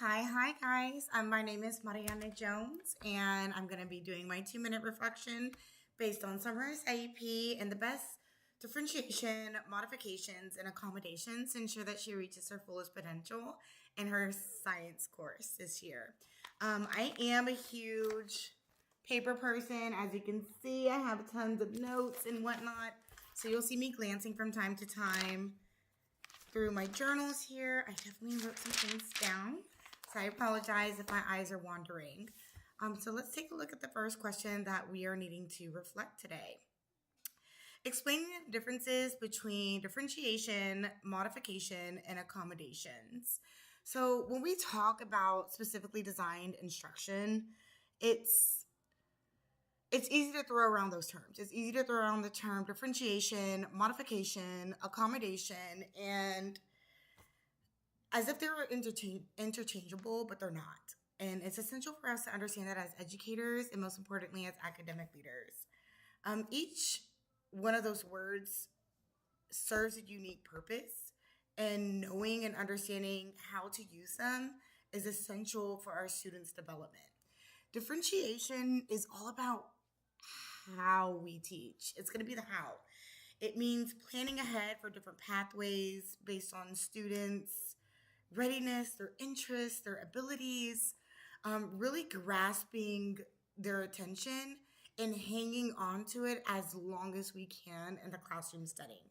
Hi guys. My name is Mariana Jones, and I'm going to be doing my 2-minute reflection based on Sumari's IEP and the best differentiation, modifications, and accommodations to ensure that she reaches her fullest potential in her science course this year. I am a huge paper person. As you can see, I have tons of notes and whatnot, so you'll see me glancing from time to time through my journals here. I definitely wrote some things down, so I apologize if my eyes are wandering. So let's take a look at the first question that we are needing to reflect today. Explaining the differences between differentiation, modification, and accommodations. So when we talk about specifically designed instruction, it's easy to throw around those terms. It's easy to throw around the term differentiation, modification, accommodation, and as if they were interchangeable, but they're not. And it's essential for us to understand that as educators and most importantly as academic leaders. Each one of those words serves a unique purpose, and knowing and understanding how to use them is essential for our students' development. Differentiation is all about how we teach. It's going to be the how. It means planning ahead for different pathways based on students' readiness, their interests, their abilities, really grasping their attention and hanging on to it as long as we can in the classroom setting.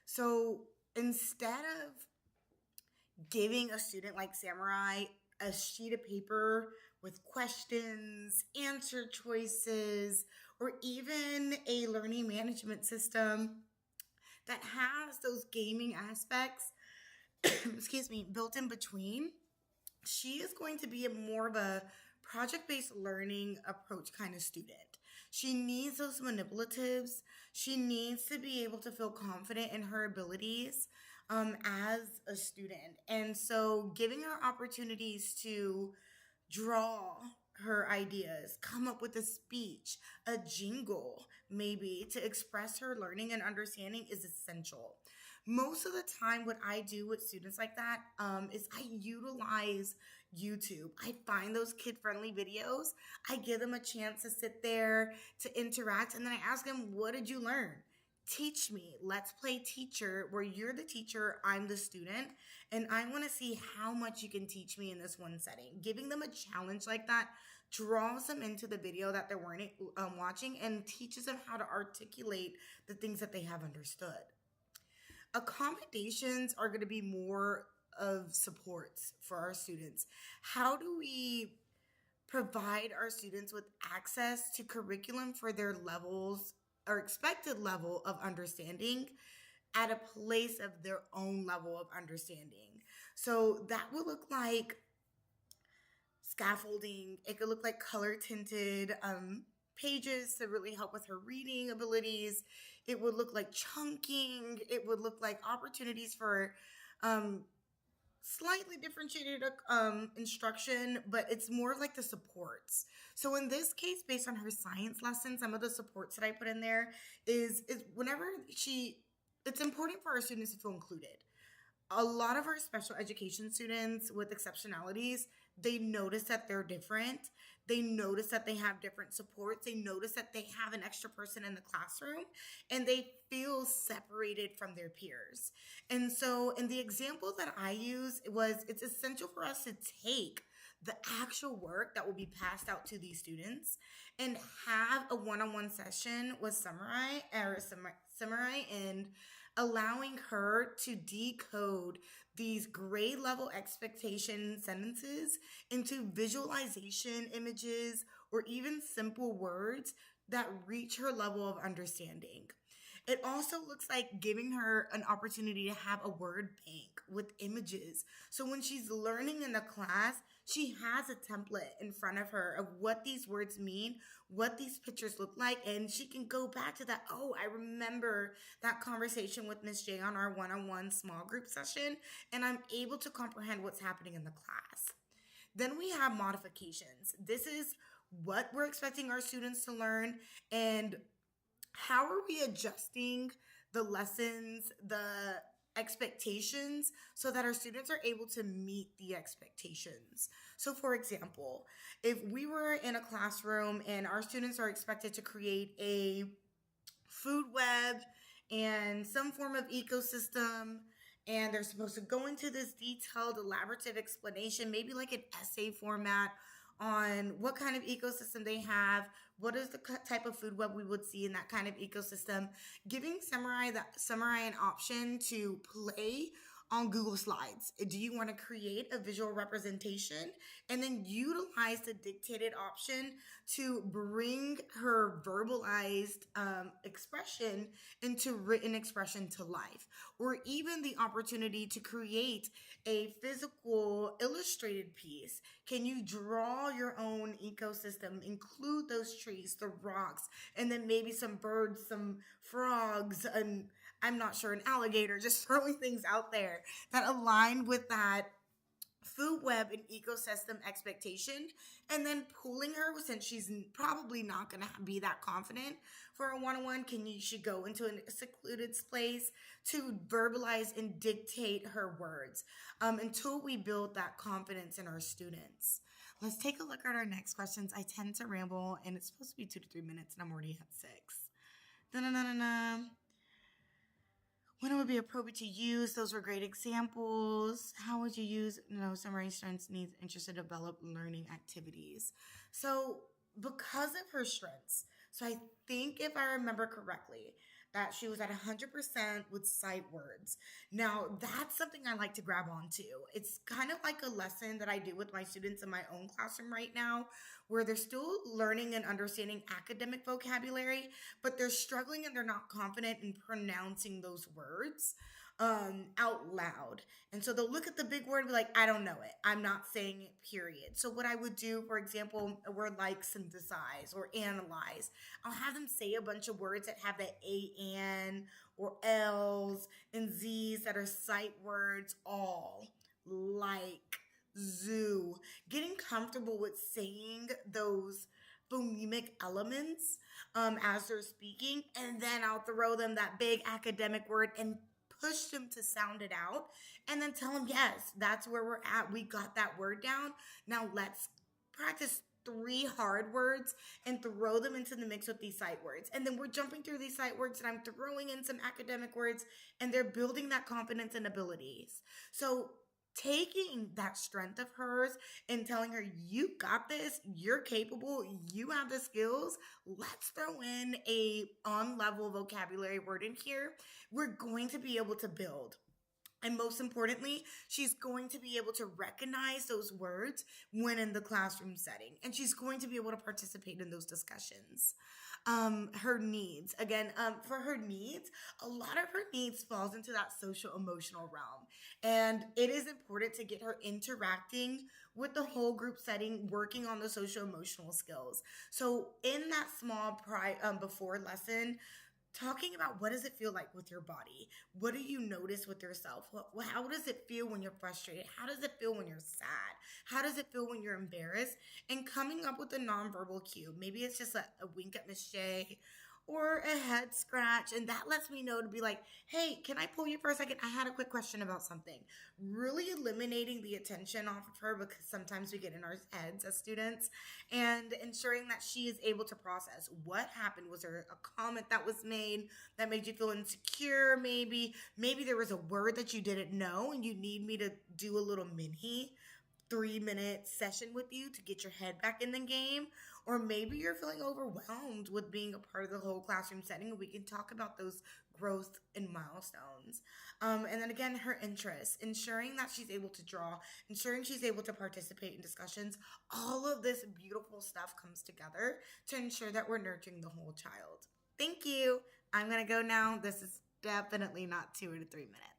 So instead of giving a student like Samurai a sheet of paper with questions, answer choices, or even a learning management system that has those gaming aspects, excuse me, built in between, she is going to be more of a project-based learning approach kind of student. She needs those manipulatives. She needs to be able to feel confident in her abilities as a student. And so giving her opportunities to draw her ideas, come up with a speech, a jingle, maybe to express her learning and understanding is essential. Most of the time, what I do with students like that is I utilize YouTube. I find those kid-friendly videos. I give them a chance to sit there, to interact, and then I ask them, what did you learn? Teach me. Let's play teacher, where you're the teacher, I'm the student, and I want to see how much you can teach me in this one setting. Giving them a challenge like that draws them into the video that they're watching and teaches them how to articulate the things that they have understood. Accommodations are going to be more of supports for our students. How do we provide our students with access to curriculum for their levels or expected level of understanding at a place of their own level of understanding? So that will look like scaffolding. It could look like color tinted pages to really help with her reading abilities. It would look like chunking. It would look like opportunities for slightly differentiated instruction, but it's more like the supports. So in this case, based on her science lesson, some of the supports that I put in there is whenever it's important for our students to feel included. A lot of our special education students with exceptionalities, they notice that they're different. They notice that they have different supports. They notice that they have an extra person in the classroom, and they feel separated from their peers. And so in the example that I use, it's essential for us to take the actual work that will be passed out to these students and have a one-on-one session with Sumari and allowing her to decode these grade level expectation sentences into visualization images or even simple words that reach her level of understanding. It also looks like giving her an opportunity to have a word bank with images. So when she's learning in the class, she has a template in front of her of what these words mean, what these pictures look like, and she can go back to that. Oh, I remember that conversation with Miss J on our one-on-one small group session, and I'm able to comprehend what's happening in the class. Then we have modifications. This is what we're expecting our students to learn, and how are we adjusting the lessons, the expectations so that our students are able to meet the expectations. So, for example, if we were in a classroom and our students are expected to create a food web and some form of ecosystem, and they're supposed to go into this detailed elaborative explanation, maybe like an essay format on what kind of ecosystem they have, what is the type of food web we would see in that kind of ecosystem, giving Sumari an option to play on Google Slides. Do you want to create a visual representation and then utilize the dictated option to bring her verbalized expression into written expression to life? Or even the opportunity to create a physical illustrated piece. Can you draw your own ecosystem, include those trees, the rocks, and then maybe some birds, some frogs, and I'm not sure, an alligator, just throwing things out there that align with that food web and ecosystem expectation, and then pulling her, since she's probably not going to be that confident for a one-on-one, should go into a secluded place to verbalize and dictate her words until we build that confidence in our students. Let's take a look at our next questions. I tend to ramble, and it's supposed to be 2 to 3 minutes, and I'm already at 6. Da-na-na-na-na. When it would be appropriate to use, those were great examples. How would you use, Sumari strengths, needs, interest to develop learning activities? So because of her strengths, so I think if I remember correctly, that she was at 100% with sight words. Now, that's something I like to grab onto. It's kind of like a lesson that I do with my students in my own classroom right now, where they're still learning and understanding academic vocabulary, but they're struggling and they're not confident in pronouncing those words out loud. And so they'll look at the big word and be like, I don't know it. I'm not saying it, period. So what I would do, for example, a word like synthesize or analyze, I'll have them say a bunch of words that have the A-N or L's and Z's that are sight words, all, like, zoo. Getting comfortable with saying those phonemic elements as they're speaking, and then I'll throw them that big academic word and push them to sound it out, and then tell them, yes, that's where we're at. We got that word down. Now let's practice 3 hard words and throw them into the mix with these sight words. And then we're jumping through these sight words and I'm throwing in some academic words, and they're building that confidence and abilities. So taking that strength of hers and telling her, you got this, you're capable, you have the skills, let's throw in a on-level vocabulary word in here. We're going to be able to build. And most importantly, she's going to be able to recognize those words when in the classroom setting. And she's going to be able to participate in those discussions. Her needs. Again, for her needs, a lot of her needs falls into that social emotional realm. And it is important to get her interacting with the whole group setting, working on the social emotional skills. So in that small before lesson, talking about what does it feel like with your body? What do you notice with yourself? How does it feel when you're frustrated? How does it feel when you're sad? How does it feel when you're embarrassed? And coming up with a nonverbal cue. Maybe it's just a wink at Miss J or a head scratch. And that lets me know to be like, hey, can I pull you for a second? I had a quick question about something. Really eliminating the attention off of her, because sometimes we get in our heads as students, and ensuring that she is able to process what happened. Was there a comment that was made that made you feel insecure? Maybe there was a word that you didn't know and you need me to do a little mini 3-minute session with you to get your head back in the game. Or maybe you're feeling overwhelmed with being a part of the whole classroom setting, and we can talk about those growth and milestones. And then again, her interests, ensuring that she's able to draw, ensuring she's able to participate in discussions. All of this beautiful stuff comes together to ensure that we're nurturing the whole child. Thank you. I'm going to go now. This is definitely not 2 to 3 minutes.